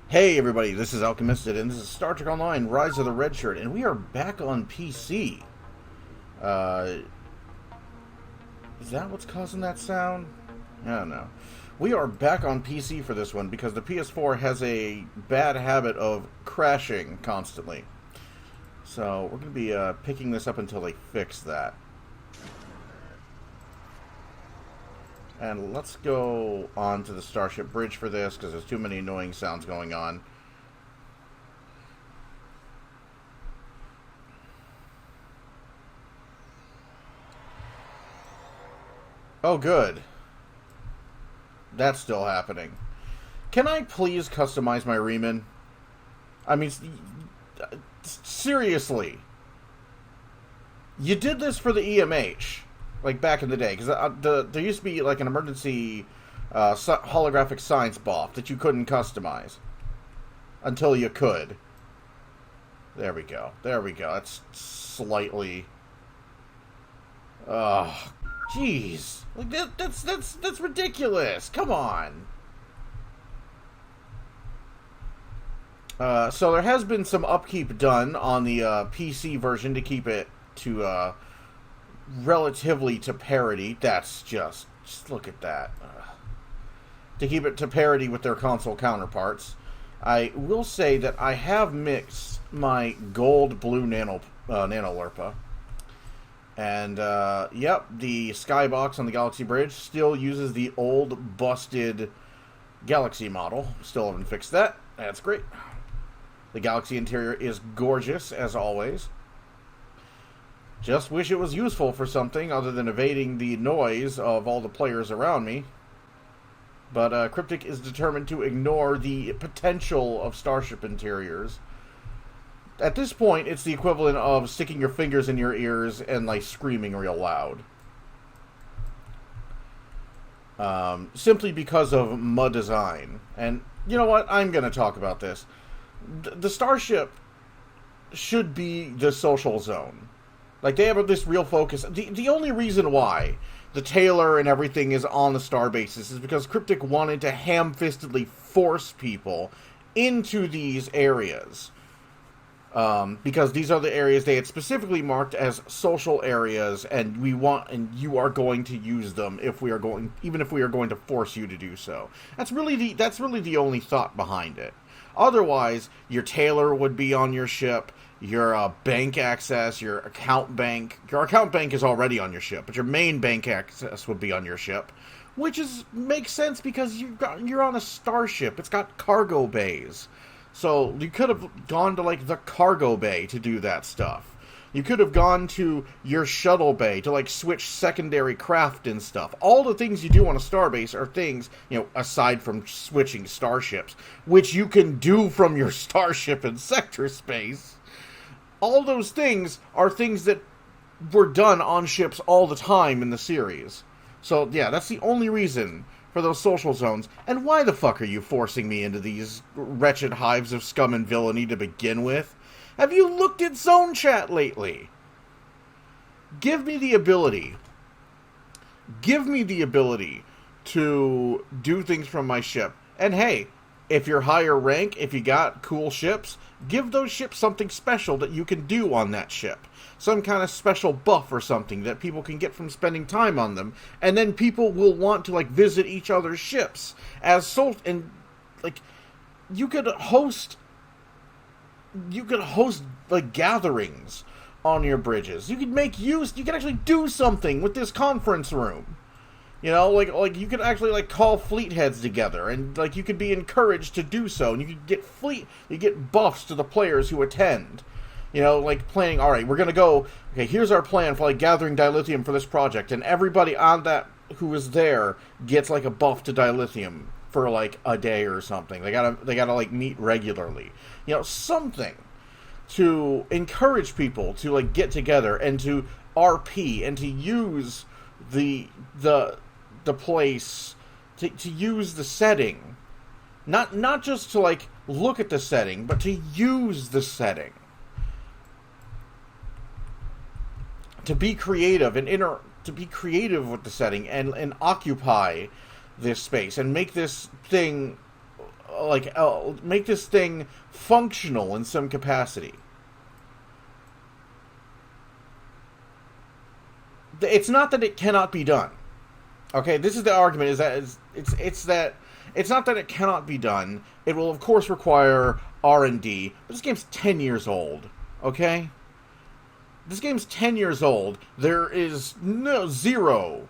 Hey everybody, this is Alchemisted, and this is Star Trek Online, Rise of the Redshirt, and we are back on PC. Uh, is that what's causing that sound? I don't know. We are back on PC for this one, because the PS4 has a bad habit of crashing constantly. So, we're going to be picking this up until they fix that. And let's go on to the Starship Bridge for this, because there's too many annoying sounds going on. Oh, good. That's still happening. Can I please customize my Riemann? I mean, seriously. You did this for the EMH, like back in the day, because there used to be like an emergency holographic science buff that you couldn't customize until you could. There we go. There we go. That's slightly. Oh, jeez. Like that's ridiculous. Come on. So there has been some upkeep done on the PC version to keep it to relatively to parity. That's just look at that. To keep it to parity with their console counterparts. I will say that I have mixed my gold blue nano Lurpa. And, yep, the skybox on the Galaxy Bridge still uses the old, busted Galaxy model. Still haven't fixed that. That's great. The Galaxy interior is gorgeous, as always. Just wish it was useful for something other than evading the noise of all the players around me. But, Cryptic is determined to ignore the potential of Starship interiors. At this point, it's the equivalent of sticking your fingers in your ears and, like, screaming real loud. Simply because of my design. And, you know what? I'm going to talk about this. The Starship should be the social zone. Like, they have this real focus. The only reason why the Taylor and everything is on the star bases is because Cryptic wanted to ham-fistedly force people into these areas. Because these are the areas they had specifically marked as social areas, and you are going to use them even if we are going to force you to do so. That's really the only thought behind it. Otherwise, your Taylor would be on your ship, your bank access, your account bank is already on your ship, but your main bank access would be on your ship, which makes sense because you're on a starship. It's got cargo bays. So, you could have gone to, like, the cargo bay to do that stuff. You could have gone to your shuttle bay to, like, switch secondary craft and stuff. All the things you do on a starbase are things, aside from switching starships, which you can do from your starship in sector space. All those things are things that were done on ships all the time in the series. So, yeah, that's the only reason for those social zones. And why the fuck are you forcing me into these wretched hives of scum and villainy to begin with? Have you looked at zone chat lately? Give me the ability to do things from my ship. And hey, if you're higher rank, if you got cool ships, give those ships something special that you can do on that ship. Some kind of special buff or something that people can get from spending time on them. And then people will want to, like, visit each other's ships. You could host, like, gatherings on your bridges. You could actually do something with this conference room. Like you could actually, like, call fleet heads together, and, like, you could be encouraged to do so, and you get buffs to the players who attend. Like, planning, alright, we're gonna go, okay, here's our plan for, like, gathering dilithium for this project, and everybody on that who is there gets, like, a buff to dilithium for, like, a day or something. They gotta, like, meet regularly. Something to encourage people to, like, get together and to RP and to use the place, to use the setting. Not just to, like, look at the setting, but to use the setting. To be creative to be creative with the setting and occupy this space and make this thing make this thing functional in some capacity. It's not that it cannot be done. Okay, this is the argument, is that it's not that it cannot be done. It will, of course, require R&D, but this game's 10 years old, okay? This game's 10 years old. There is zero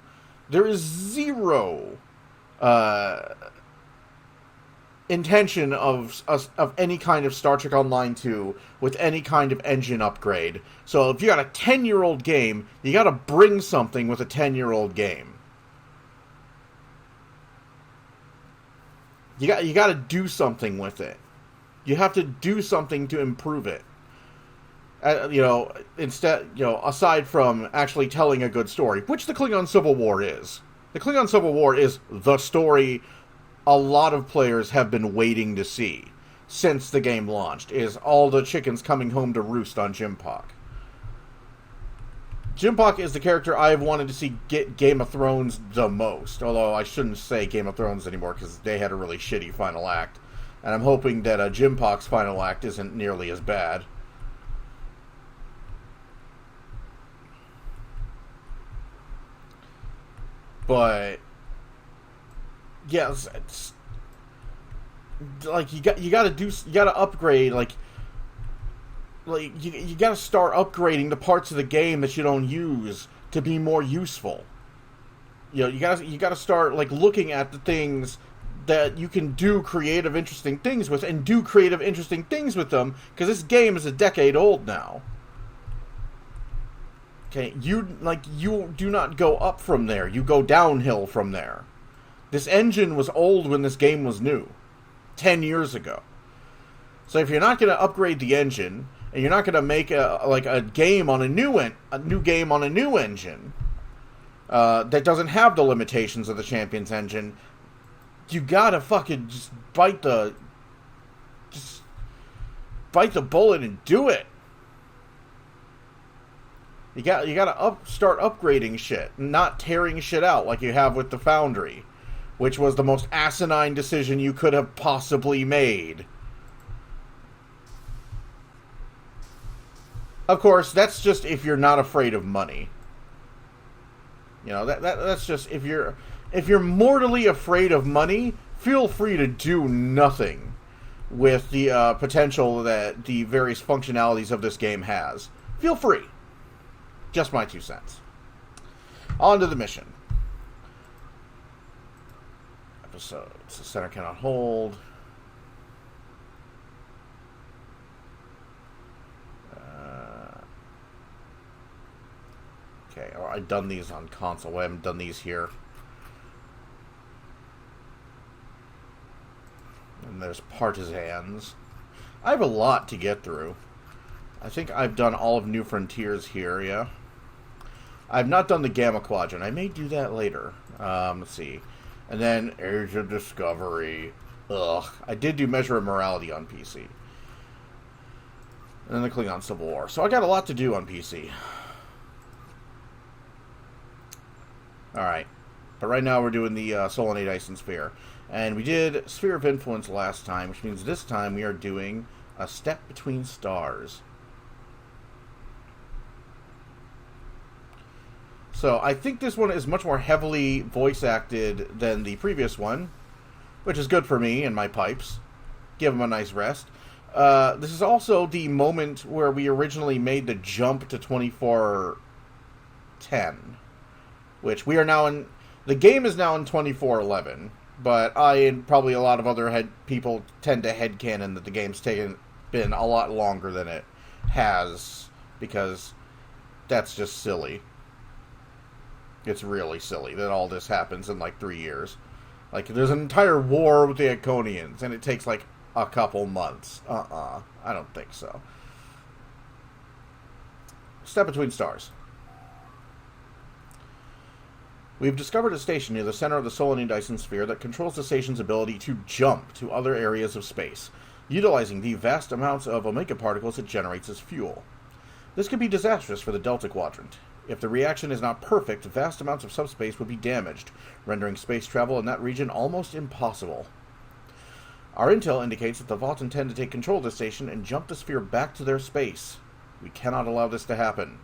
intention of any kind of Star Trek Online 2 with any kind of engine upgrade. So if you got a 10-year-old game, you got to bring something with a 10-year-old game. You got to do something with it. You have to do something to improve it. Aside from actually telling a good story, which the Klingon Civil War is. The Klingon Civil War is the story a lot of players have been waiting to see since the game launched, is all the chickens coming home to roost on Jimpak. Jimpak is the character I've wanted to see get Game of Thrones the most, although I shouldn't say Game of Thrones anymore because they had a really shitty final act, and I'm hoping that Jimpak's final act isn't nearly as bad. But yeah, it's like you gotta upgrade, you gotta start upgrading the parts of the game that you don't use to be more useful. You gotta start looking at the things that you can do creative, interesting things with, and do creative, interesting things with them, because this game is a decade old now. Okay, you do not go up from there. You go downhill from there. This engine was old when this game was new, 10 years ago. So if you're not going to upgrade the engine, and you're not going to make a game on a new game on a new engine that doesn't have the limitations of the Champions engine, you gotta fucking just bite the bullet and do it. You gotta start upgrading shit, not tearing shit out like you have with the Foundry, which was the most asinine decision you could have possibly made. Of course, that's just if you're not afraid of money. That's just if you're mortally afraid of money, feel free to do nothing with the potential that the various functionalities of this game has. Feel free. Just my 2 cents. On to the mission. Episodes. The center cannot hold. Okay, I've done these on console. I haven't done these here. And there's Partisans. I have a lot to get through. I think I've done all of New Frontiers here, yeah. I've not done the Gamma Quadrant. I may do that later. Let's see. And then Age of Discovery. Ugh. I did do Measure of Morality on PC. And then the Klingon Civil War. So I got a lot to do on PC. Alright. But right now we're doing the Solonate Dyson Sphere. And we did Sphere of Influence last time, which means this time we are doing A Step Between Stars. So I think this one is much more heavily voice acted than the previous one, which is good for me and my pipes. Give them a nice rest. This is also the moment where we originally made the jump to 2410, which we are now in. The game is now in 2411, but I and probably a lot of other people tend to headcanon that the game's been a lot longer than it has, because that's just silly. It's really silly that all this happens in 3 years. There's an entire war with the Iconians, and it takes a couple months. I don't think so. Step Between Stars. We've discovered a station near the center of the Solonate Dyson Sphere that controls the station's ability to jump to other areas of space, utilizing the vast amounts of Omega particles it generates as fuel. This could be disastrous for the Delta Quadrant. If the reaction is not perfect, vast amounts of subspace would be damaged, rendering space travel in that region almost impossible. Our intel indicates that the Vought intend to take control of the station and jump the sphere back to their space. We cannot allow this to happen.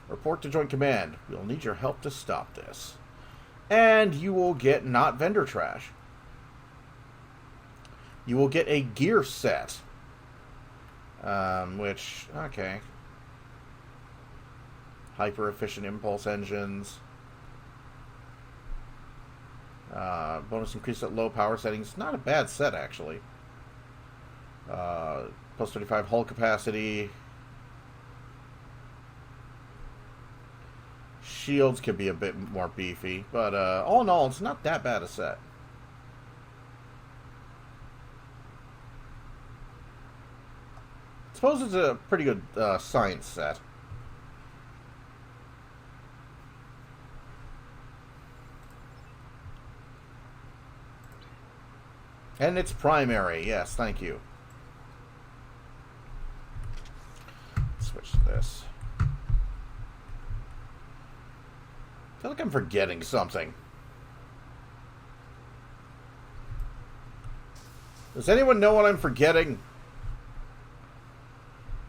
Report to Joint Command. We'll need your help to stop this. And you will get not vendor trash. You will get a gear set. Which, okay. Hyper-efficient impulse engines. Bonus increase at low power settings. Not a bad set, actually. Plus 35 hull capacity. Shields could be a bit more beefy, but all in all, it's not that bad a set. I suppose it's a pretty good science set. And it's primary, yes, thank you. Switch to this. I feel like I'm forgetting something. Does anyone know what I'm forgetting?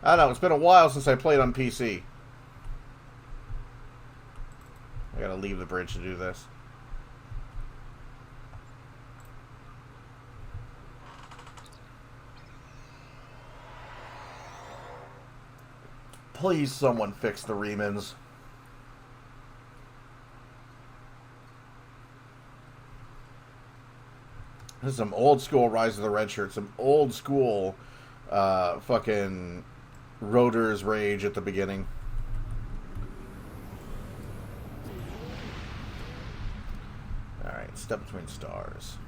I don't know, it's been a while since I played on PC. I gotta leave the bridge to do this. Please, someone fix the remans. This is some old school Rise of the Redshirt, some old school fucking Rotor's Rage at the beginning. Alright, step between stars.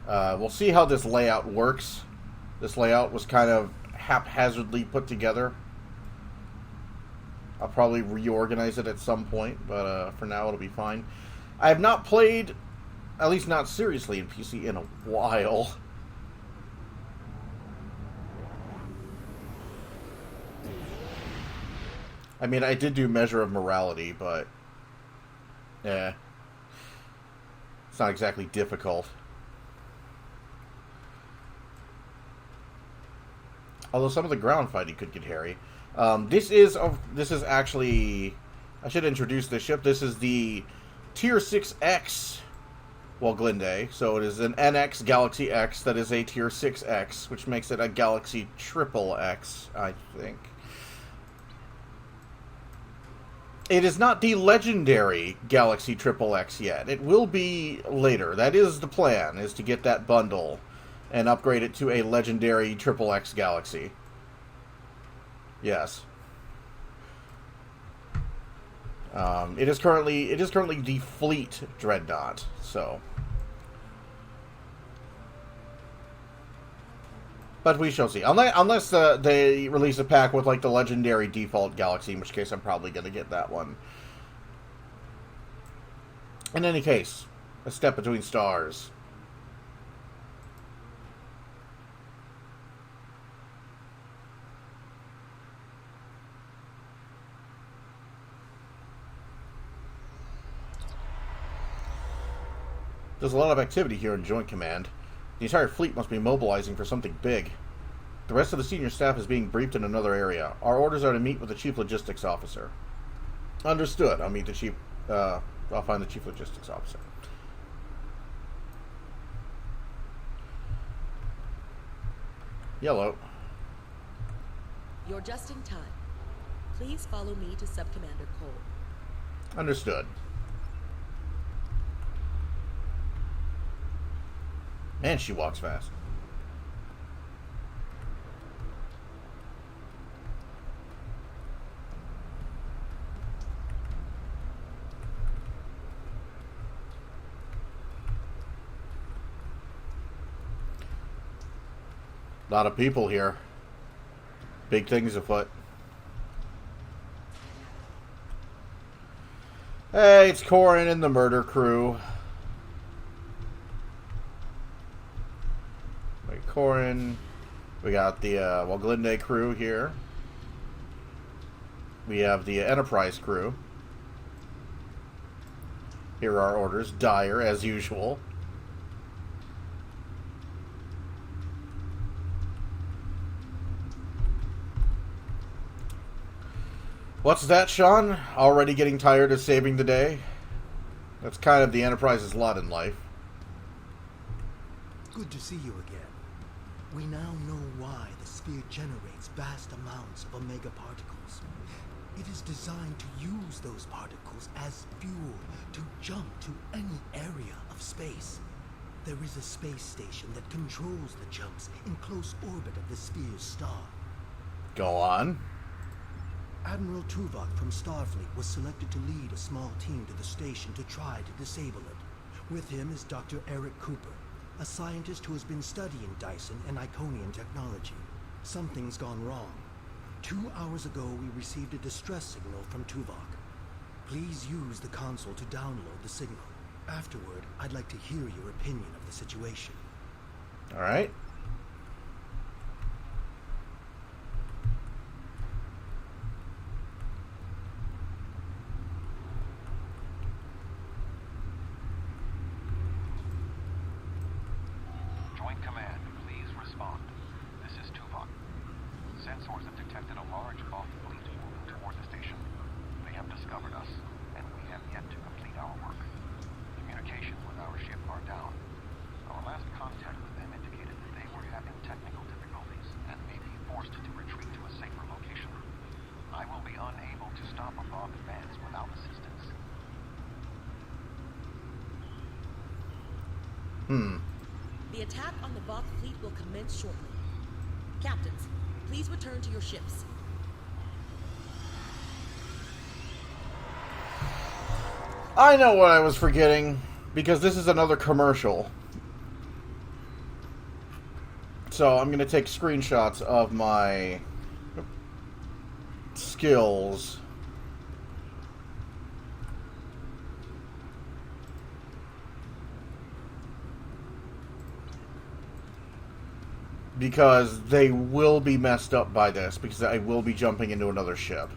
We'll see how this layout works. This layout was kind of haphazardly put together. I'll probably reorganize it at some point, but for now it'll be fine. I have not played, at least not seriously, in PC in a while. I mean, I did do Measure of Morality, but it's not exactly difficult. Although some of the ground fighting could get hairy. This is actually, I should introduce this ship. This is the Tier 6X Woglinde. So it is an NX Galaxy X that is a Tier 6X, which makes it a Galaxy Triple X, I think. It is not the legendary Galaxy Triple X yet. It will be later. That is the plan, is to get that bundle and upgrade it to a legendary Triple X Galaxy. Yes. It is currently the Fleet Dreadnought, so. But we shall see. Unless they release a pack with like the legendary default Galaxy, in which case I'm probably going to get that one. In any case, a step between stars. There's a lot of activity here in Joint Command. The entire fleet must be mobilizing for something big. The rest of the senior staff is being briefed in another area. Our orders are to meet with the Chief Logistics Officer. Understood. I'll meet the Chief... I'll find the Chief Logistics Officer. Yellow. You're just in time. Please follow me to Subcommander Cole. Understood. Man, she walks fast. A lot of people here. Big things afoot. Hey, it's Corin and the murder crew. Corin. We got the Woglinde crew here. We have the Enterprise crew. Here are our orders. Dire, as usual. What's that, Sean? Already getting tired of saving the day? That's kind of the Enterprise's lot in life. Good to see you again. We now know why the sphere generates vast amounts of omega particles. It is designed to use those particles as fuel to jump to any area of space. There is a space station that controls the jumps in close orbit of the sphere's star. Go on. Admiral Tuvok from Starfleet was selected to lead a small team to the station to try to disable it. With him is Dr. Eric Cooper, a scientist who has been studying Dyson and Iconian technology. Something's gone wrong. 2 hours ago, we received a distress signal from Tuvok. Please use the console to download the signal. Afterward, I'd like to hear your opinion of the situation. All right. Joint Command, please respond. This is Tuvok. Sensors have detected a large Voth fleet moving toward the station. They have discovered us, and we have yet to complete our work. Communications with our ship are down. Our last contact with them indicated that they were having technical difficulties and may be forced to retreat to a safer location. I will be unable to stop a Voth advance without assistance. The attack on the Voth fleet will commence shortly. Captains, please return to your ships. I know what I was forgetting, because this is another commercial. So I'm going to take screenshots of my skills. Because they will be messed up by this, because I will be jumping into another ship.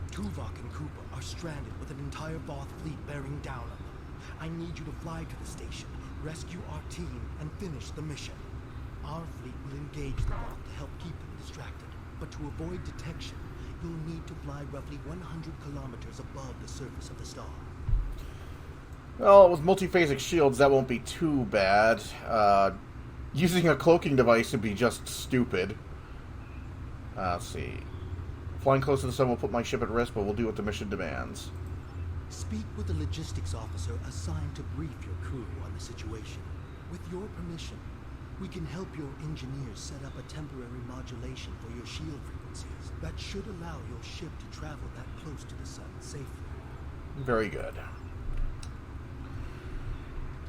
Tuvok and Cooper are stranded with an entire Voth fleet bearing down on them. I need you to fly to the station, rescue our team, and finish the mission. Our fleet will engage the Voth to help keep them distracted. But to avoid detection, you'll need to fly roughly 100 kilometers above the surface of the star. Well, with multiphasic shields, that won't be too bad. Using a cloaking device would be just stupid. Let's see. Flying close to the sun will put my ship at risk, but we'll do what the mission demands. Speak with the logistics officer assigned to brief your crew on the situation. With your permission, we can help your engineers set up a temporary modulation for your shield frequencies that should allow your ship to travel that close to the sun safely. Very good.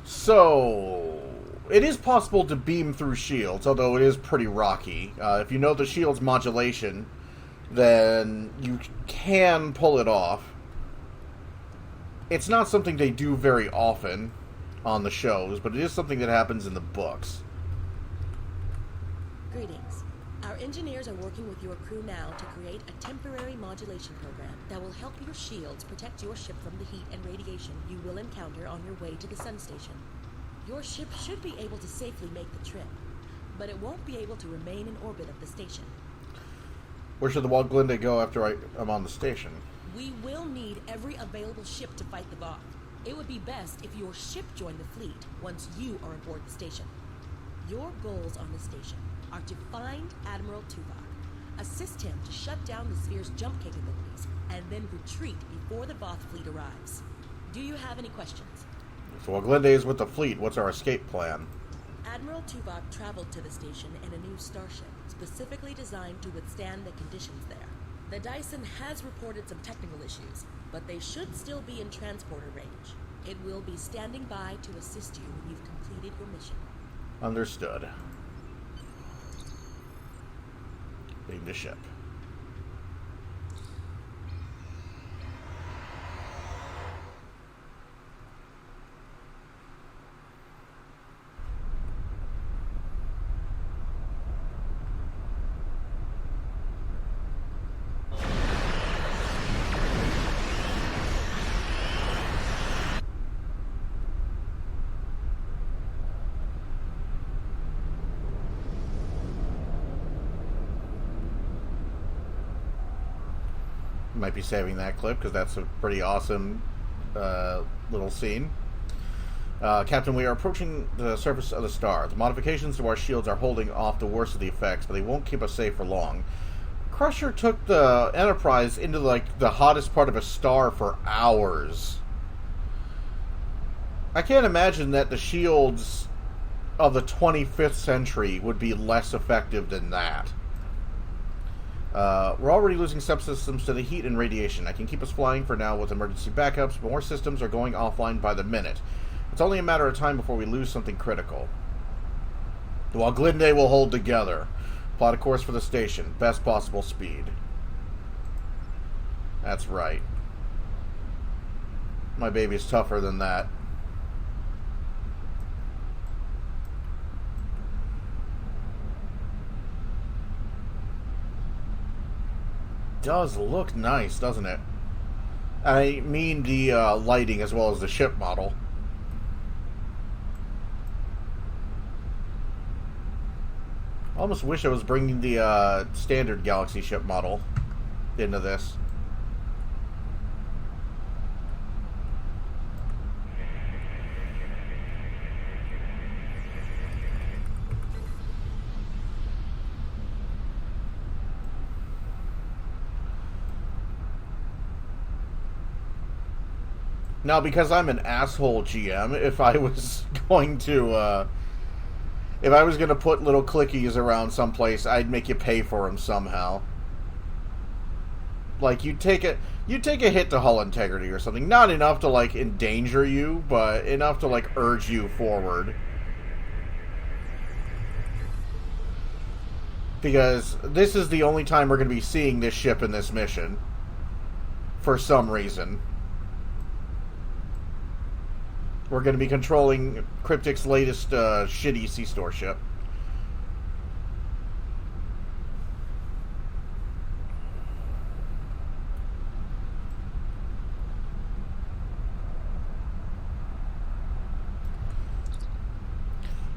So, it is possible to beam through shields, although it is pretty rocky. If you know the shield's modulation, then you can pull it off. It's not something they do very often on the shows, but it is something that happens in the books. Greetings. Our engineers are working with your crew now to create a temporary modulation program that will help your shields protect your ship from the heat and radiation you will encounter on your way to the sun station. Your ship should be able to safely make the trip, but it won't be able to remain in orbit of the station. Where should the Walglinde go after I'm on the station? We will need every available ship to fight the Voth. It would be best if your ship joined the fleet once you are aboard the station. Your goals on the station are to find Admiral Tuvok, assist him to shut down the sphere's jump capabilities, and then retreat before the Voth fleet arrives. Do you have any questions? If the Walglinde is with the fleet, what's our escape plan? Admiral Tuvok traveled to the station in a new starship, specifically designed to withstand the conditions there. The Dyson has reported some technical issues, but they should still be in transporter range. It will be standing by to assist you when you've completed your mission. Understood. Leave the ship. might be saving that clip because that's a pretty awesome little scene. Captain, we are approaching the surface of the star. The modifications to our shields are holding off the worst of the effects, but they won't keep us safe for long. Crusher took the Enterprise into, like, the hottest part of a star for hours. I can't imagine that the shields of the 25th century would be less effective than that. We're already losing subsystems to the heat and radiation. I can keep us flying for now with emergency backups, but more systems are going offline by the minute. It's only a matter of time before we lose something critical. The Waglinde will hold together. Plot a course for the station. Best possible speed. That's right. My baby's tougher than that. Does look nice, doesn't it? I mean the lighting as well as the ship model. I almost wish I was bringing the standard Galaxy ship model into this. Now, because I'm an asshole GM, if I was going to put little clickies around someplace, I'd make you pay for them somehow. Like, you take a hit to hull integrity or something. Not enough to, like, endanger you, but enough to, like, urge you forward. Because this is the only time we're going to be seeing this ship in this mission. For some reason. We're going to be controlling Cryptic's latest shitty C-Store ship.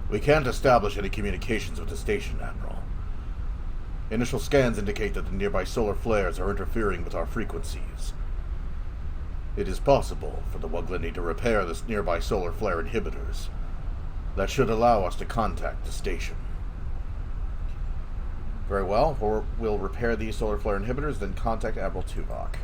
We can't establish any communications with the station, Admiral. Initial scans indicate that the nearby solar flares are interfering with our frequencies. It is possible for the Waglinde to repair the nearby solar flare inhibitors. That should allow us to contact the station. Very well, we'll repair these solar flare inhibitors, then contact Admiral Tuvok.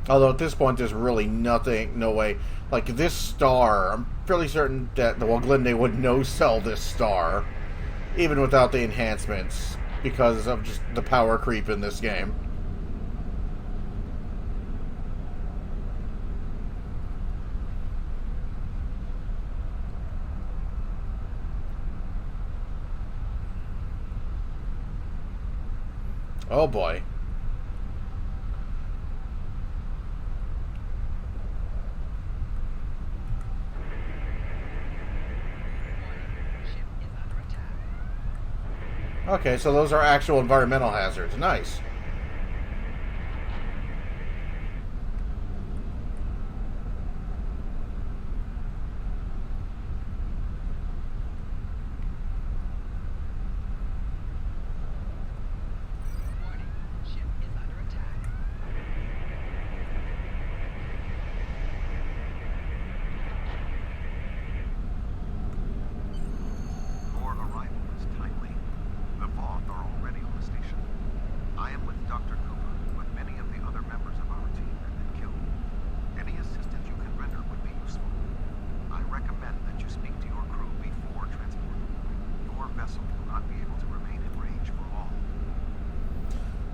Although at this point, there's really nothing, no way. Like, this star, I'm fairly certain that the Waglinde would no-sell this star, even without the enhancements, because of just the power creep in this game. Oh boy. Okay, so those are actual environmental hazards. Nice.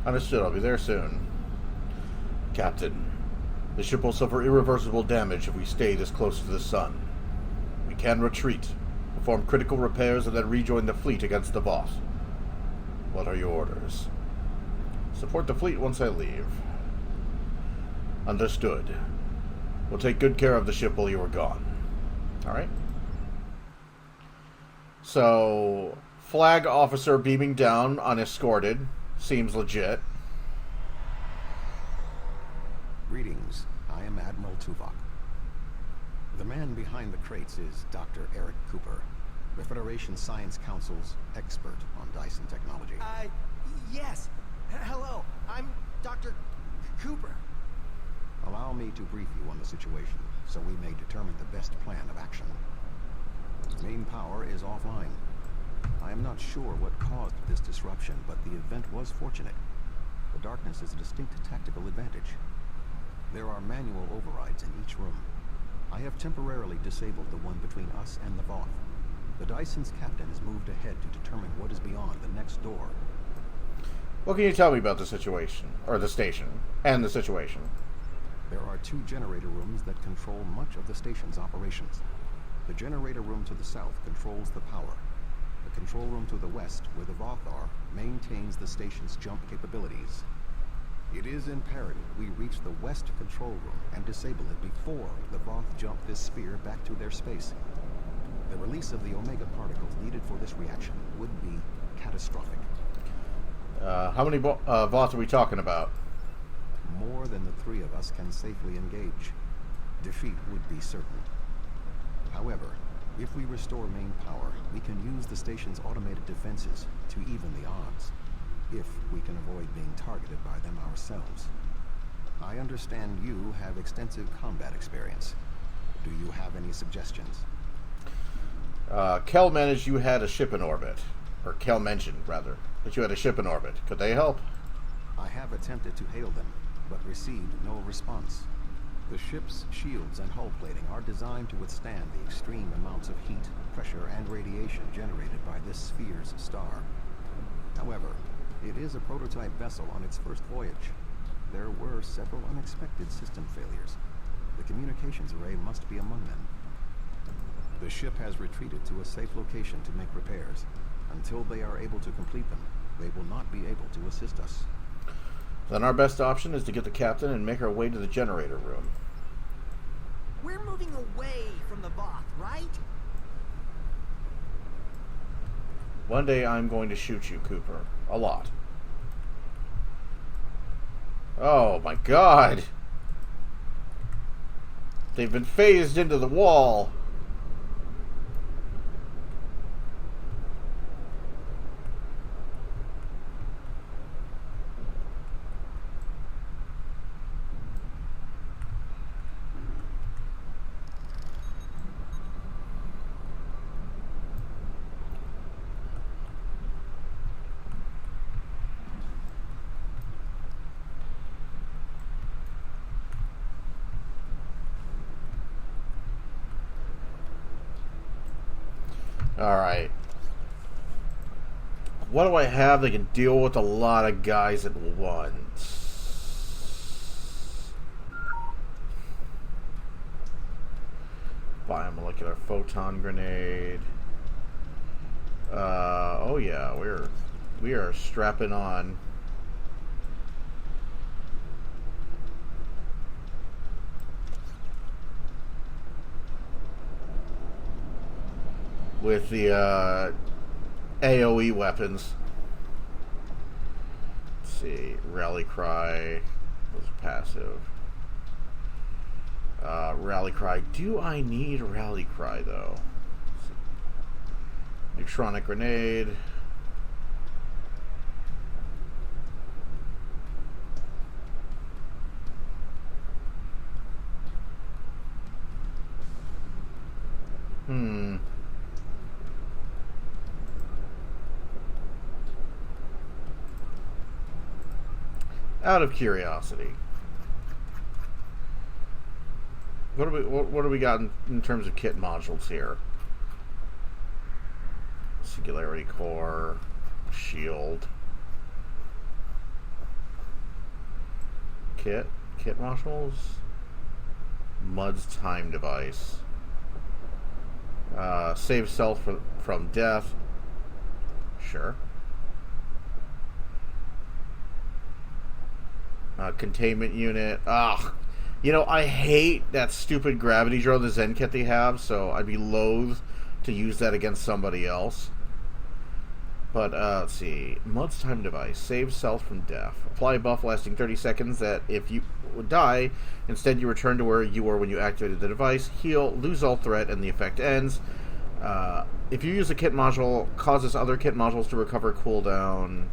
Understood, I'll be there soon. Captain, the ship will suffer irreversible damage if we stay this close to the sun. We can retreat, perform critical repairs, and then rejoin the fleet against the Voth. What are your orders? Support the fleet once I leave. Understood. We'll take good care of the ship while you are gone. Alright. So, flag officer beaming down unescorted. Seems legit. Greetings. I am Admiral Tuvok. The man behind the crates is Dr. Eric Cooper, the Federation Science Council's expert on Dyson technology. Yes. Hello, I'm Dr. Cooper. Allow me to brief you on the situation, so we may determine the best plan of action. Main power is offline. I am not sure what caused this disruption, but the event was fortunate. The darkness is a distinct tactical advantage. There are manual overrides in each room. I have temporarily disabled the one between us and the Voth. The Dyson's captain has moved ahead to determine what is beyond the next door. What can you tell me about the situation, or the station, and the situation? There are 2 generator rooms that control much of the station's operations. The generator room to the south controls the power. The control room to the west, where the Voth are, maintains the station's jump capabilities. It is imperative we reach the west control room and disable it before the Voth jump this sphere back to their space. The release of the Omega particles needed for this reaction would be catastrophic. How many Voth are we talking about? More than the 3 of us can safely engage. Defeat would be certain. However, if we restore main power, we can use the station's automated defenses to even the odds, if we can avoid being targeted by them ourselves. I understand you have extensive combat experience. Do you have any suggestions? Kel managed you had a ship in orbit. Or Kel mentioned, rather, that you had a ship in orbit. Could they help? I have attempted to hail them, but received no response. The ship's shields and hull plating are designed to withstand the extreme amounts of heat, pressure, and radiation generated by this sphere's star. However, it is a prototype vessel on its first voyage. There were several unexpected system failures. The communications array must be among them. The ship has retreated to a safe location to make repairs. Until they are able to complete them, they will not be able to assist us. Then our best option is to get the captain and make our way to the generator room. We're moving away from the Voth, right? One day I'm going to shoot you, Cooper. A lot. Oh my god! They've been phased into the wall. Alright. What do I have that can deal with a lot of guys at once? Biomolecular photon grenade. Oh yeah, we are strapping on. With the AoE weapons. Let's see, Rally Cry was passive. Rally Cry. Do I need Rally Cry though? Neutronic Grenade. Out of curiosity, what do we got in terms of kit modules here? Singularity Core, Shield, kit modules, Mud's Time Device, save self from death. Sure. Containment unit. Ugh. You know, I hate that stupid gravity drone, the Zen kit they have, so I'd be loath to use that against somebody else. But, let's see. Mud's time device. Save self from death. Apply a buff lasting 30 seconds that if you would die, instead you return to where you were when you activated the device. Heal, lose all threat, and the effect ends. If you use a kit module, causes other kit modules to recover cooldown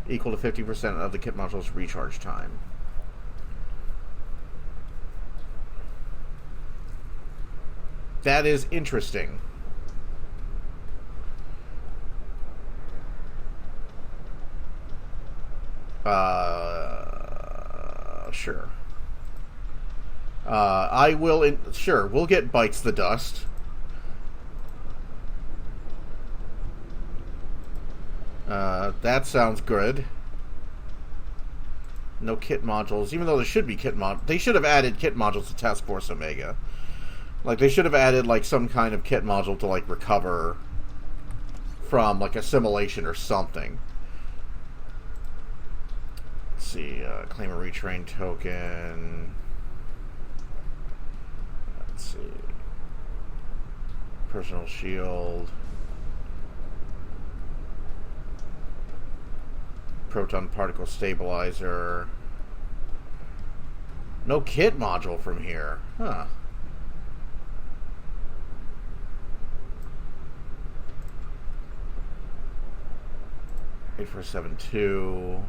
equal to 50% of the kit module's recharge time. That is interesting. Sure. I will. Sure, we'll get Bites the Dust. That sounds good. No kit modules, even though there should be kit mod. They should have added kit modules to Task Force Omega. Like, they should have added, like, some kind of kit module to, like, recover from, like, assimilation or something. Let's see, claim a retrain token. Let's see. Personal shield. Proton particle stabilizer. No kit module from here. Huh. Eight four seven two.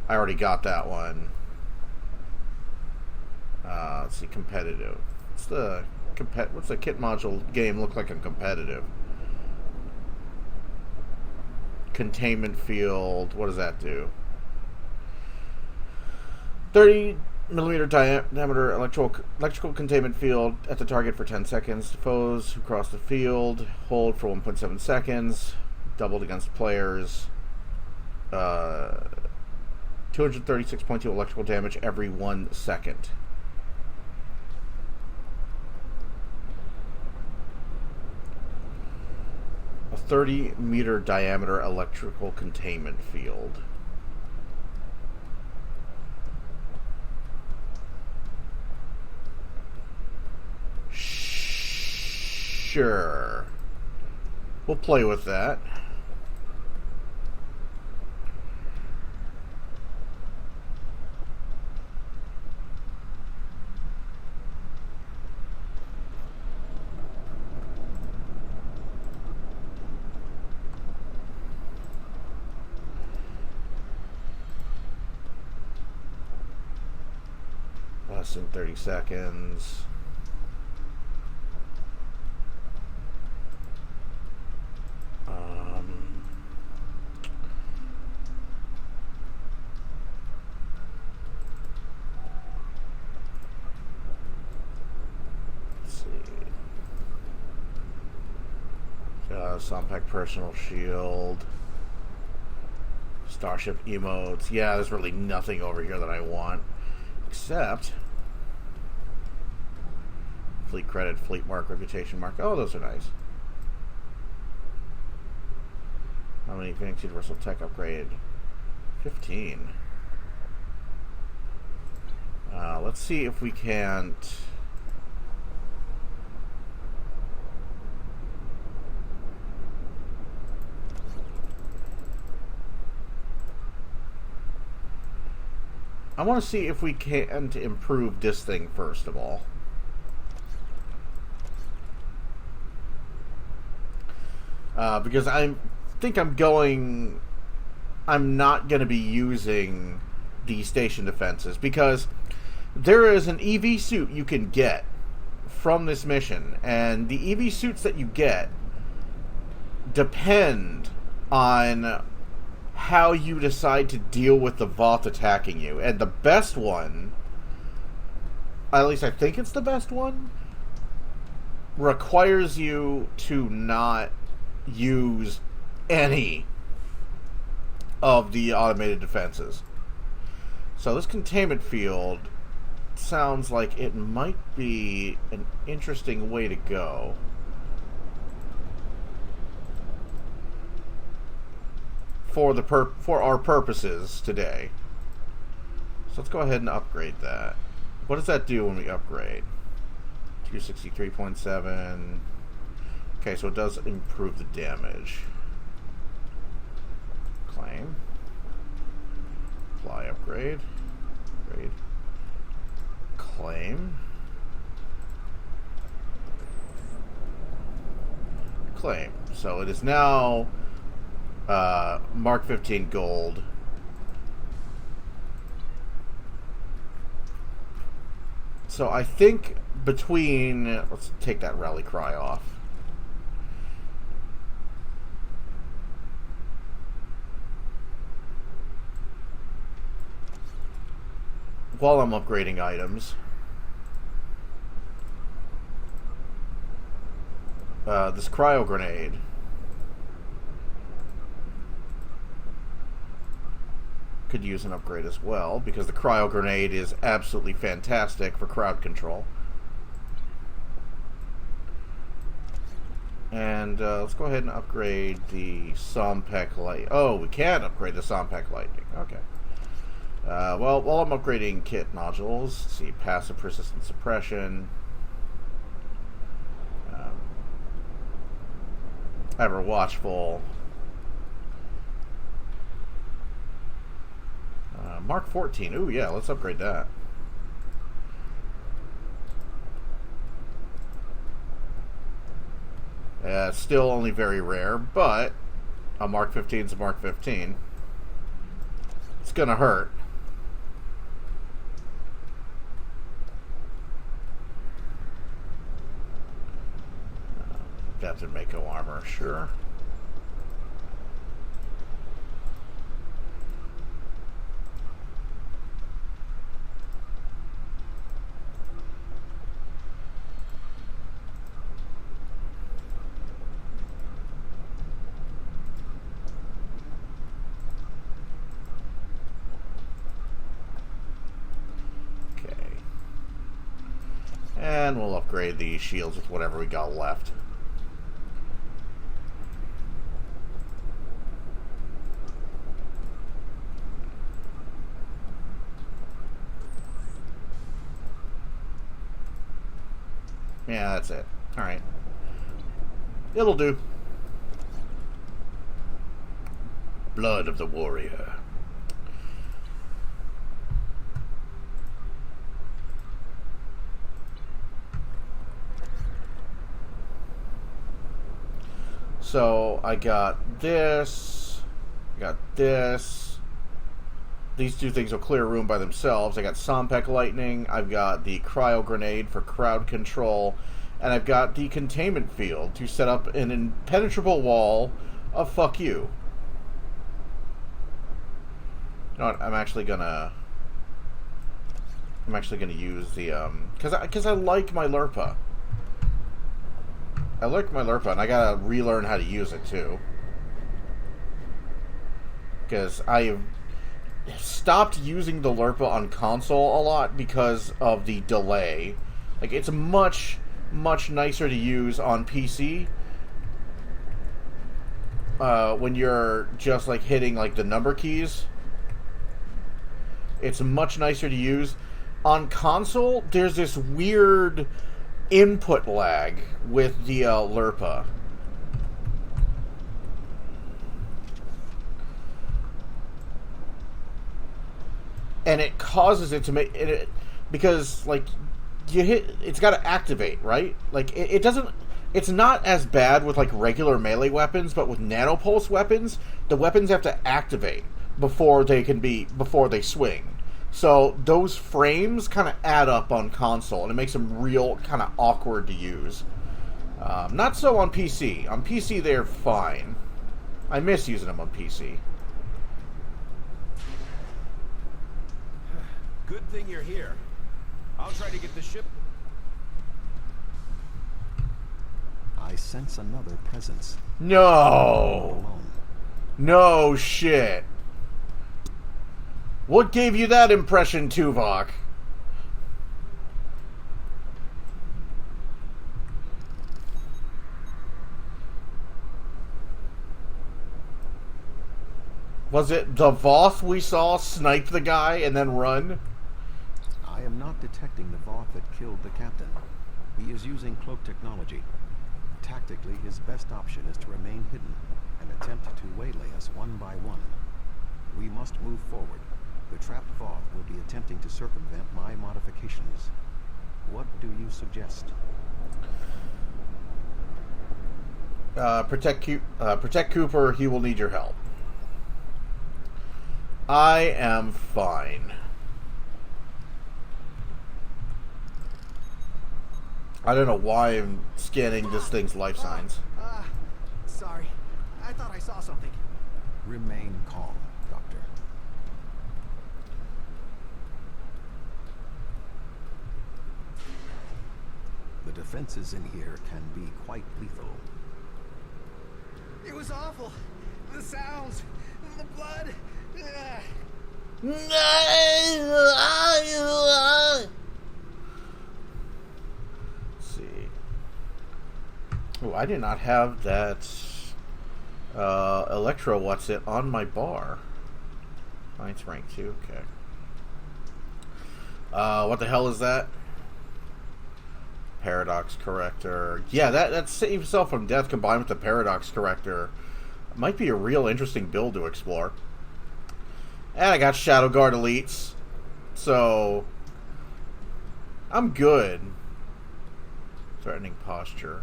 I already got that one. Let's see, competitive. What's the kit module game look like in competitive? Containment field. What does that do? 30mm diameter electrical containment field at the target for 10 seconds. Foes who cross the field hold for 1.7 seconds. Doubled against players. 236.2 electrical damage every 1 second. A 30-meter diameter electrical containment field. Sure. We'll play with that. Less than 30 seconds. Let's see. Sompac personal shield. Starship emotes. Yeah, there's really nothing over here that I want. Except fleet credit, fleet mark, reputation mark. Oh, those are nice. How many Phoenix Universal Tech upgrade? 15. Let's see if we can't. I want to see if we can improve this thing first of all. Because I think I'm not going to be using the station defenses, because there is an EV suit you can get from this mission, and the EV suits that you get depend on how you decide to deal with the Voth attacking you. And the best one, at least I think it's the best one, requires you to not use any of the automated defenses. So this containment field sounds like it might be an interesting way to go. For our purposes today. So let's go ahead and upgrade that. What does that do when we upgrade? 263.7. Okay, so it does improve the damage. Claim. Apply upgrade. Upgrade. Claim. Claim. So it is now Mark 15 gold. So I think between... Let's take that rally cry off. While I'm upgrading items. This cryo grenade. Could use an upgrade as well, because the cryo grenade is absolutely fantastic for crowd control. And let's go ahead and upgrade the Sompek light. Oh, we can upgrade the Sompek lightning. Okay. Well, while I'm upgrading kit modules, let's see, passive persistent suppression. Ever watchful. Mark 14. Ooh, yeah, let's upgrade that. Still only very rare, but a Mark 15 is a Mark 15. It's gonna hurt. Depth and Mako armor, sure. Okay. And we'll upgrade the shields with whatever we got left. Yeah, that's it. Alright. It'll do. Blood of the warrior. So, I got this. I got this. These two things will clear a room by themselves. I got Sompek Lightning, I've got the Cryo Grenade for crowd control, and I've got the Containment Field to set up an impenetrable wall of fuck you. You know what, I'm actually gonna use the, because I like my Lurpa. I like my Lurpa, and I gotta relearn how to use it, too. Because I've stopped using the Lurpa on console a lot because of the delay. Like, it's much nicer to use on PC when you're just like hitting like the number keys. It's much nicer to use. On console, there's this weird input lag with the Lurpa. And it causes it to make it, because like you hit, it's got to activate, right? Like it doesn't. It's not as bad with like regular melee weapons, but with nanopulse weapons, the weapons have to activate before they swing. So those frames kind of add up on console, and it makes them real kind of awkward to use. Not so on PC. On PC they're fine. I miss using them on PC. Good thing you're here. I'll try to get the ship. I sense another presence. No. No shit. What gave you that impression, Tuvok? Was it the Voth we saw snipe the guy and then run? I am not detecting the Voth that killed the captain. He is using cloak technology. Tactically, his best option is to remain hidden and attempt to waylay us one by one. We must move forward. The trapped Voth will be attempting to circumvent my modifications. What do you suggest? Protect Cooper. He will need your help. I am fine. I don't know why I'm scanning this thing's life signs. Sorry. I thought I saw something. Remain calm, Doctor. The defenses in here can be quite lethal. It was awful. The sounds, the blood. See. Oh, I did not have that Electro what's it on my bar. Mine's rank 2, okay. What the hell is that? Paradox corrector. Yeah, that saves self from death combined with the paradox corrector might be a real interesting build to explore. And I got Shadow Guard elites, so I'm good. Threatening posture.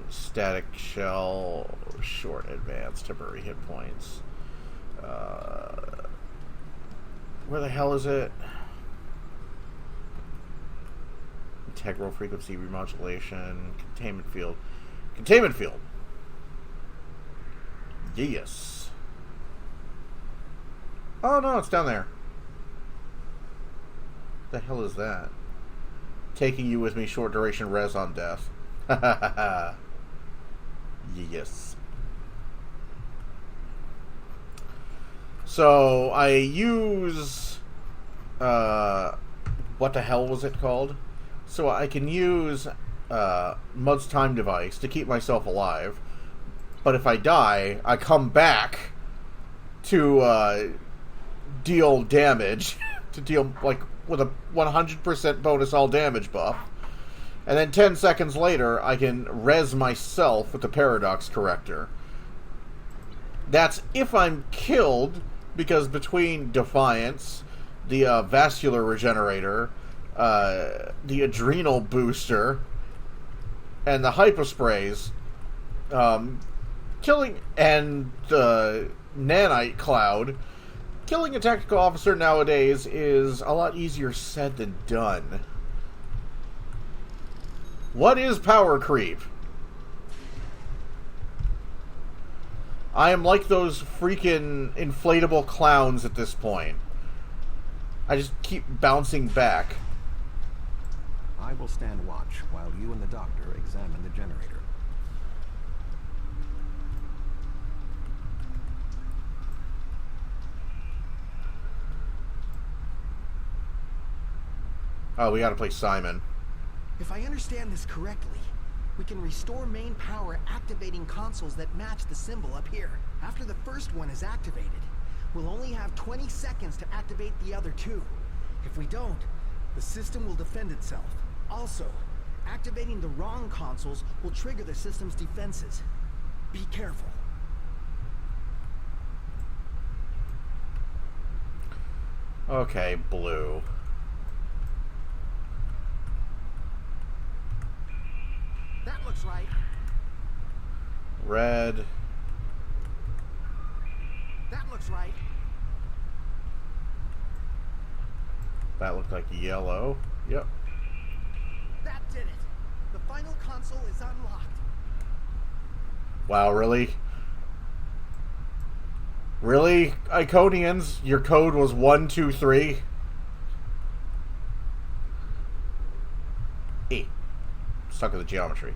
Static shell, short advance, temporary hit points. Where the hell is it? Integral frequency remodulation, containment field. Containment field! Yes. Oh no, it's down there. The hell is that? Taking you with me, short duration res on death. Yes. So I use what the hell was it called? So I can use Mud's time device to keep myself alive, but if I die, I come back to deal damage, to deal like with a 100% bonus all damage buff, and then 10 seconds later I can res myself with the paradox corrector. That's if I'm killed, because between Defiance, the vascular regenerator, the adrenal booster, and the hyposprays, killing, and the nanite cloud, killing a tactical officer nowadays is a lot easier said than done. What is power creep? I am like those freaking inflatable clowns at this point. I just keep bouncing back. I will stand watch while you and the doctor examine the generator. Oh, we gotta play Simon. If I understand this correctly, we can restore main power activating consoles that match the symbol up here. After the first one is activated, we'll only have 20 seconds to activate the other two. If we don't, the system will defend itself. Also, activating the wrong consoles will trigger the system's defenses. Be careful. Okay, blue. That looks right. Red. That looks right. That looked like yellow. Yep. That did it. The final console is unlocked. Wow, really? Really, Iconians? Your code was 123? E. Stuck with the geometry.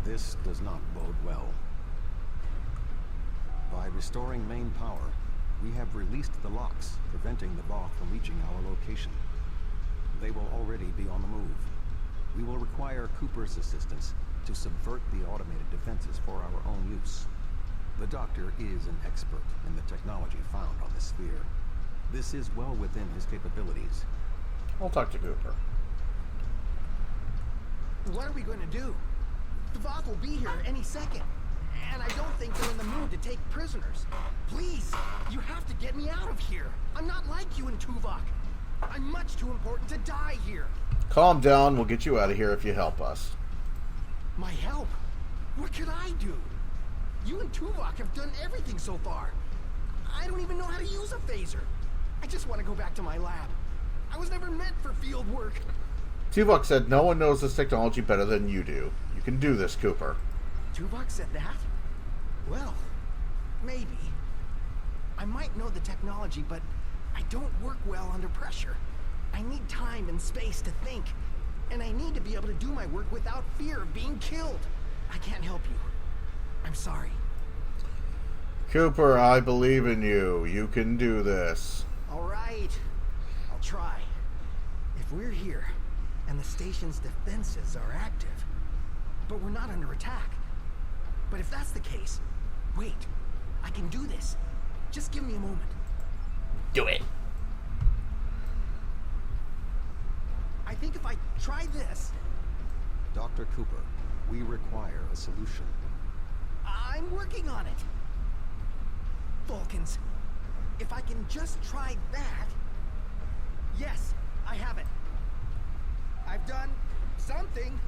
This does not bode well. By restoring main power, we have released the locks, preventing the Voth from reaching our location. They will already be on the move. We will require Cooper's assistance to subvert the automated defenses for our own use. The Doctor is an expert in the technology found on the sphere. This is well within his capabilities. I'll talk to Cooper. What are we going to do? The Voth will be here any second. And I don't think they're in the mood to take prisoners. Please, you have to get me out of here. I'm not like you and Tuvok. I'm much too important to die here. Calm down. We'll get you out of here if you help us. My help? What could I do? You and Tuvok have done everything so far. I don't even know how to use a phaser. I just want to go back to my lab. I was never meant for field work. Tuvok said no one knows this technology better than you do. You can do this, Cooper. Tuvok said that? Well, maybe. I might know the technology, but I don't work well under pressure. I need time and space to think. And I need to be able to do my work without fear of being killed. I can't help you. I'm sorry. Cooper, I believe in you. You can do this. All right. I'll try. If we're here, and the station's defenses are active, but we're not under attack. But if that's the case, wait. I can do this. Just give me a moment. Do it. I think if I try this... Dr. Cooper, we require a solution. I'm working on it. Vulcans, if I can just try that... Yes, I have it. I've done something.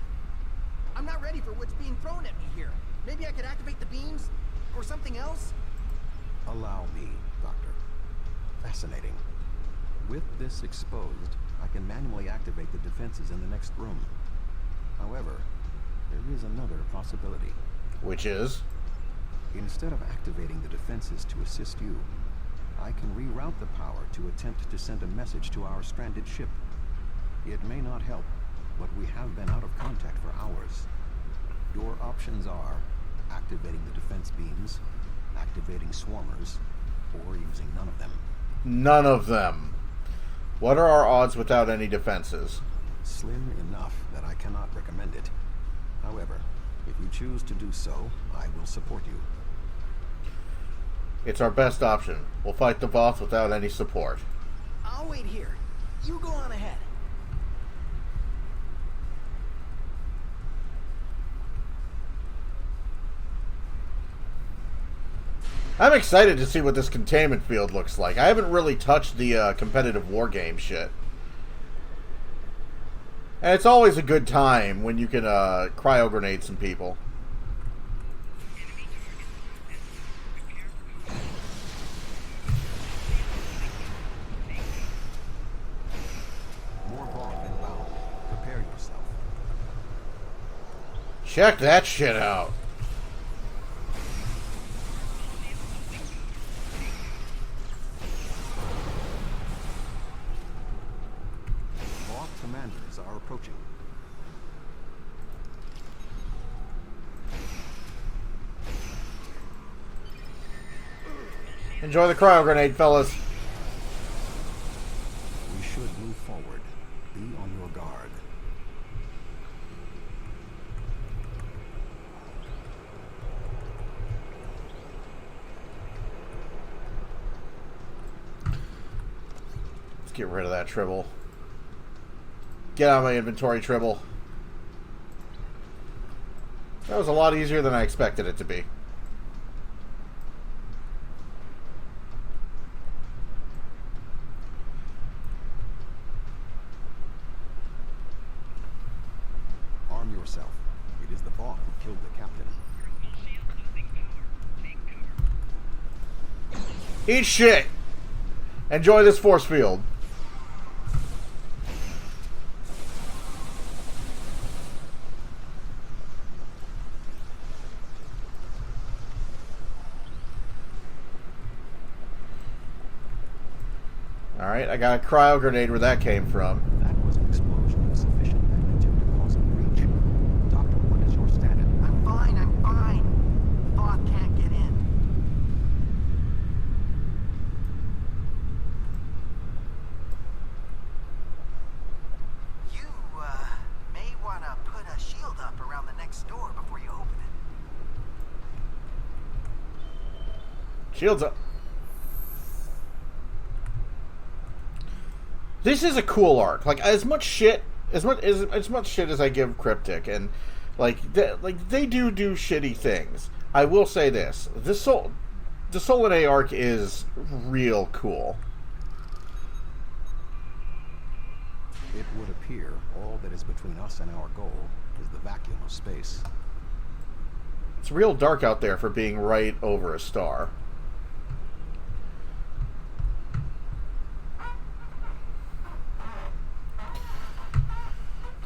I'm not ready for what's being thrown at me here. Maybe I could activate the beams or something else? Allow me, Doctor. Fascinating. With this exposed, I can manually activate the defenses in the next room. However, there is another possibility. Which is? Instead of activating the defenses to assist you, I can reroute the power to attempt to send a message to our stranded ship. It may not help, but we have been out of contact for hours. Your options are activating the defense beams, activating swarmers, or using none of them. None of them. What are our odds without any defenses? Slim enough that I cannot recommend it. However, if you choose to do so, I will support you. It's our best option. We'll fight the Voth without any support. I'll wait here. You go on ahead. I'm excited to see what this containment field looks like. I haven't really touched the competitive war game shit. And it's always a good time when you can cryo grenade some people. More Voth inbound. Prepare yourself. Check that shit out. Voth commanders are approaching. Enjoy the cryo grenade, fellas. We should move forward. Be on your guard. Let's get rid of that Tribble. Get out of my inventory, Tribble. That was a lot easier than I expected it to be. Arm yourself. It is the Voth who killed the captain. Eat shit! Enjoy this force field. Alright, I got a cryo grenade where that came from. That was an explosion of sufficient magnitude to cause a breach. Doctor, what is your status? I'm fine. Shields up. This is a cool arc. Like, as much shit as I give Cryptic, and they do shitty things. I will say this: the Solid arc is real cool. It would appear all that is between us and our goal is the vacuum of space. It's real dark out there for being right over a star.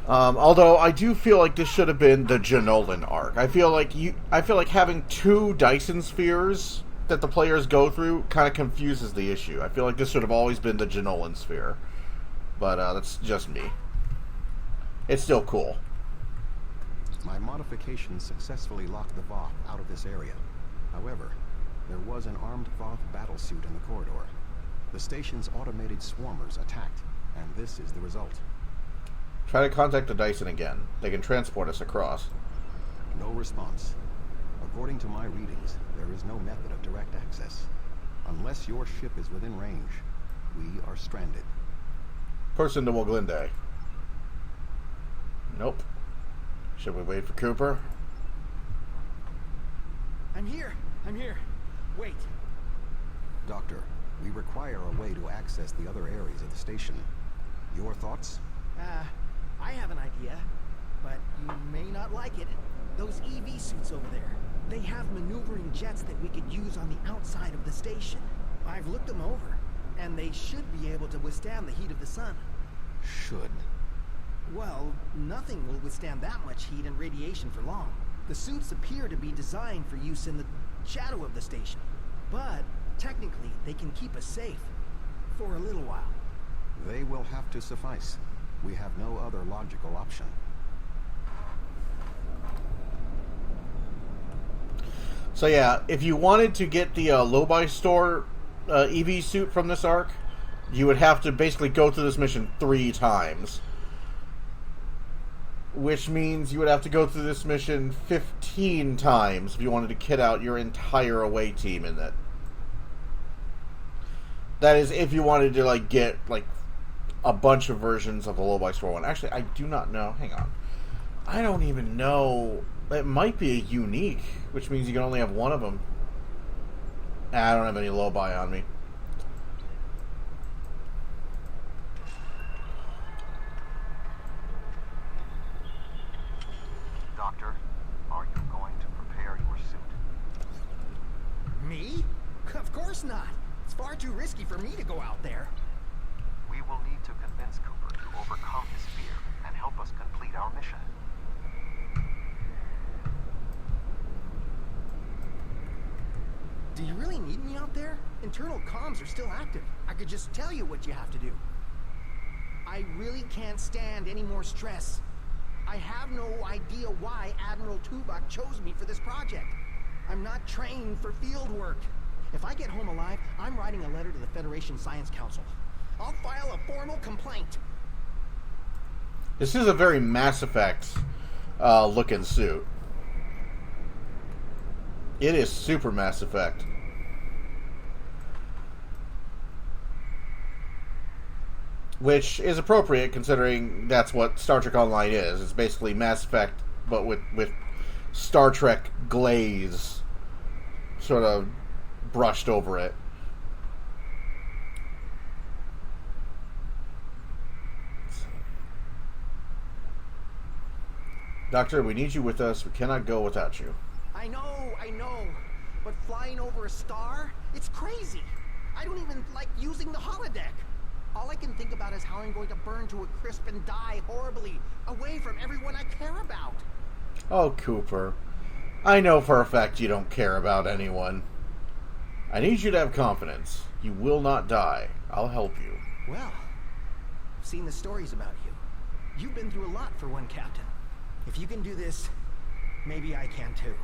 Although I do feel like this should have been the Janolan arc. I feel like having two Dyson spheres that the players go through kind of confuses the issue. I feel like this should have always been the Janolan sphere. But that's just me. It's still cool. My modifications successfully locked the Voth out of this area. However, there was an armed Voth battlesuit in the corridor. The station's automated swarmers attacked, and this is the result. Try to contact the Dyson again. They can transport us across. No response. According to my readings, there is no method of direct access. Unless your ship is within range, we are stranded. Person to Woglinde. Nope. Should we wait for Cooper? I'm here. Wait. Doctor, we require a way to access the other areas of the station. Your thoughts? I have an idea, but you may not like it. Those EV suits over there, they have maneuvering jets that we could use on the outside of the station. I've looked them over, and they should be able to withstand the heat of the sun. Should. Well, nothing will withstand that much heat and radiation for long. The suits appear to be designed for use in the shadow of the station. But, technically, they can keep us safe. For a little while. They will have to suffice. We have no other logical option. So yeah, if you wanted to get the Lobi Store EV suit from this arc, you would have to basically go through this mission 3 times. Which means you would have to go through this mission 15 times if you wanted to kit out your entire away team in it. That is, if you wanted to get a bunch of versions of the Lobi Store one. Actually, I do not know. Hang on. I don't even know. It might be a unique, which means you can only have one of them. I don't have any Lobi on me. Doctor, are you going to prepare your suit? Me? Of course not. It's far too risky for me to go out there. We will need to convince Cooper to overcome his fear and help us complete our mission. Do you really need me out there? Internal comms are still active. I could just tell you what you have to do. I really can't stand any more stress. I have no idea why Admiral Tuvok chose me for this project. I'm not trained for field work. If I get home alive, I'm writing a letter to the Federation Science Council. I'll file a formal complaint. This is a very Mass Effect looking suit. It is super Mass Effect. Which is appropriate considering that's what Star Trek Online is. It's basically Mass Effect, but with Star Trek glaze sort of brushed over it. Doctor, we need you with us. We cannot go without you. I know. But flying over a star? It's crazy. I don't even like using the holodeck. All I can think about is how I'm going to burn to a crisp and die horribly, away from everyone I care about. Oh, Cooper. I know for a fact you don't care about anyone. I need you to have confidence. You will not die. I'll help you. Well, I've seen the stories about you. You've been through a lot for one captain. If you can do this, maybe I can too.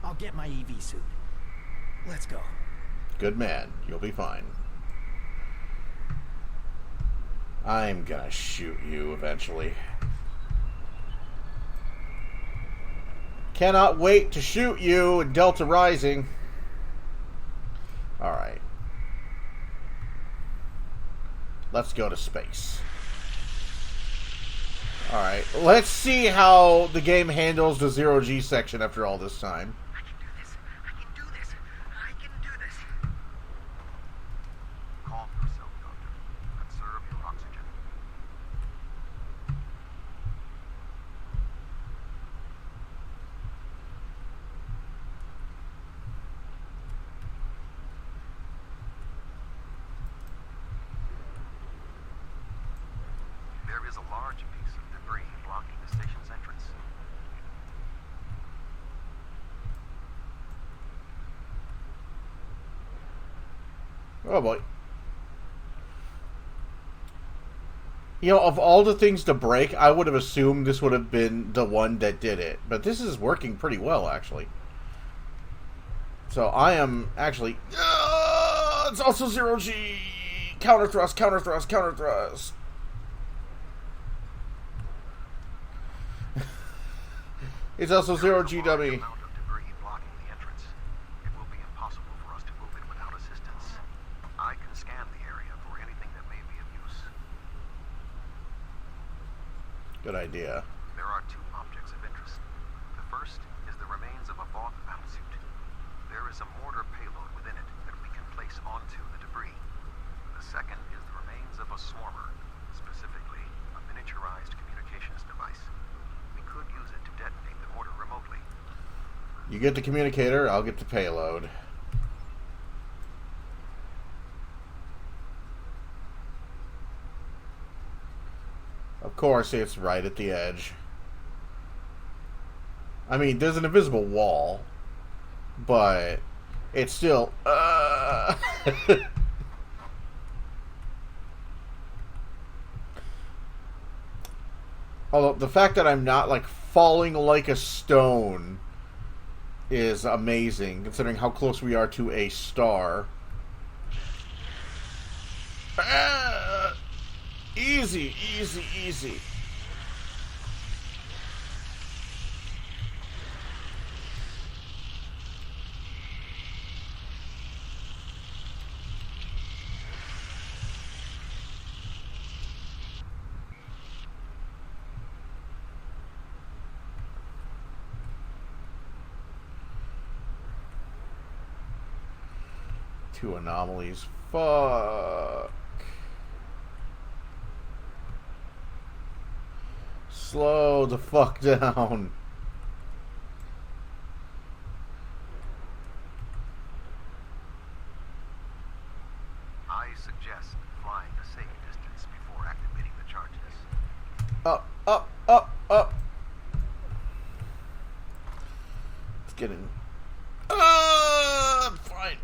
I'll get my EV suit. Let's go. Good man. You'll be fine. I'm gonna shoot you eventually. Cannot wait to shoot you in Delta Rising. Alright. Let's go to space. Alright, let's see how the game handles the zero-G section after all this time. I can do this. I can do this. I can do this. Calm yourself, Doctor. Conserve your oxygen. There is a large piece of debris blocking the station's entrance. Oh boy. You know, of all the things to break, I would have assumed this would have been the one that did it. But this is working pretty well, actually. So I am actually... it's also zero-G! Counter thrust, counter thrust, counter thrust! It's also zero-G, dummy. Amount of debris blocking the entrance. It will be impossible for us to move it without assistance. I can scan the area for anything that may be of use. Good idea. There are two objects of interest. The first is the remains of a Voth batsuit. There is a mortar payload within it that we can place onto the debris. The second is the remains of a swarmer, specifically a miniaturized communications device. We could use it to detonate the mortar remotely. You get the communicator, I'll get the payload. Of course, it's right at the edge. I mean, there's an invisible wall, but it's still... Although, the fact that I'm not, like, falling like a stone is amazing, considering how close we are to a star. Easy, easy, easy. Two anomalies. Fuck. Slow the fuck down. I suggest flying a safe distance before activating the charges. Up, up, up, up. Let's get in. Fine.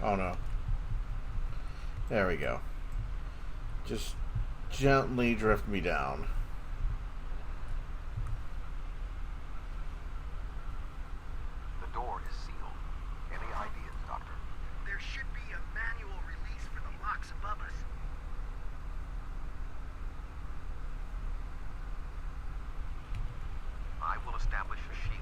Oh no. There we go. Just gently drift me down. The door is sealed. Any ideas, Doctor? There should be a manual release for the locks above us. I will establish a shield.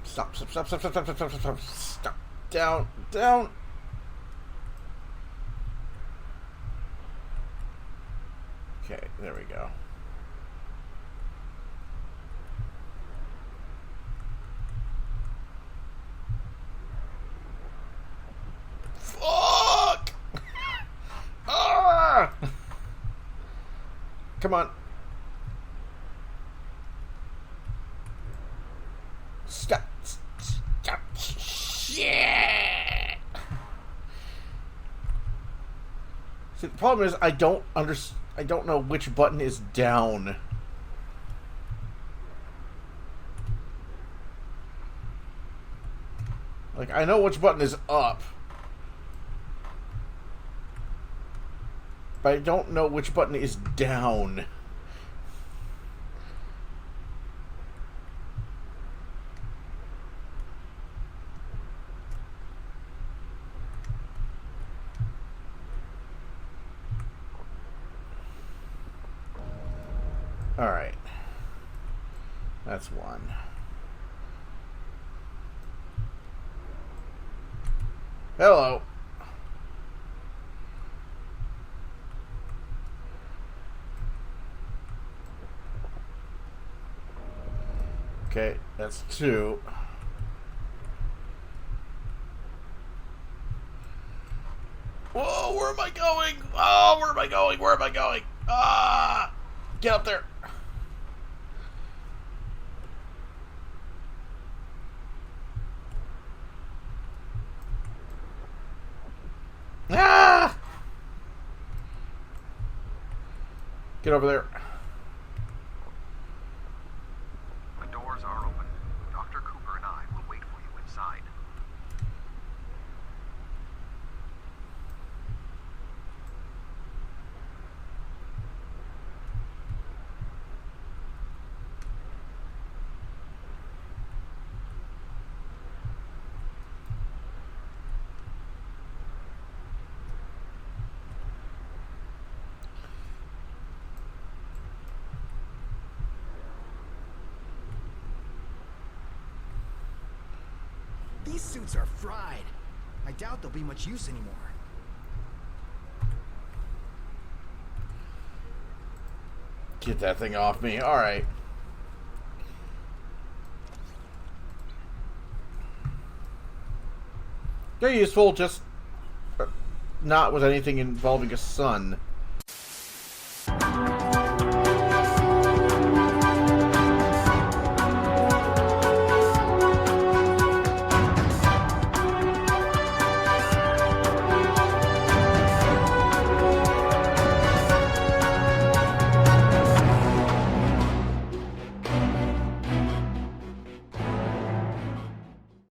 Stop, stop, stop, stop, stop, stop, stop, stop, stop, stop. Down, down. Okay, there we go. Come on. Stop. Stop. Shit. See, the problem is I don't know which button is down. Like, I know which button is up. But I don't know which button is down. Alright. That's one. Hello. Okay, that's two. Whoa, where am I going? Oh, where am I going? Where am I going? Ah! Get up there. Ah! Get over there. The doors are open. Dr. Cooper and I will wait for you inside. These suits are fried. I doubt they'll be much use anymore. Get that thing off me. Alright. They're useful, just not with anything involving a sun.